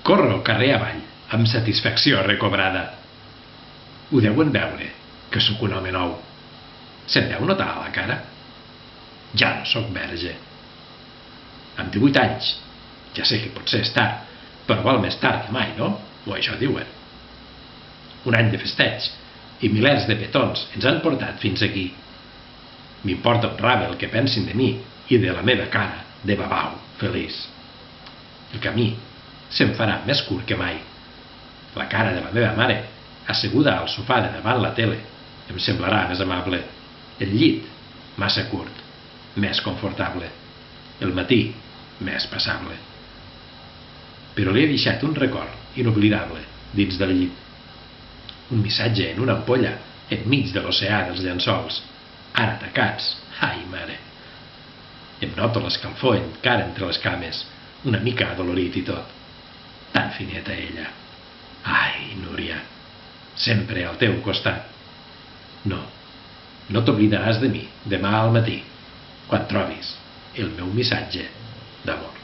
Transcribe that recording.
Corro carrer avall, amb satisfacció recobrada. Ho deuen veure, que sóc un home nou. Se'n deu notar a la cara? Ja no sóc verge. Amb 18 anys. Ja sé que potser és tard, però val més tard que mai, no? O això diuen. Un any de festeig i milers de petons ens han portat fins aquí. M'importa un rave el que pensin de mi i de la meva cara de babau feliç. El camí se'm farà més curt que mai. La cara de la meva mare, asseguda al sofà de davant la tele, em semblarà més amable. El llit, massa curt, més confortable. El matí, més passable. Però li he deixat un record inoblidable dins del llit. Un missatge en una ampolla enmig de l'oceà dels llençols, ara tacats, ai mare. Em noto l'escalfor encara entre les cames, una mica adolorit i tot. Tan fineta ella. Ai, Núria, sempre al teu costat. No, no t'oblidaràs de mi demà al matí, quan trobis el meu missatge d'amor.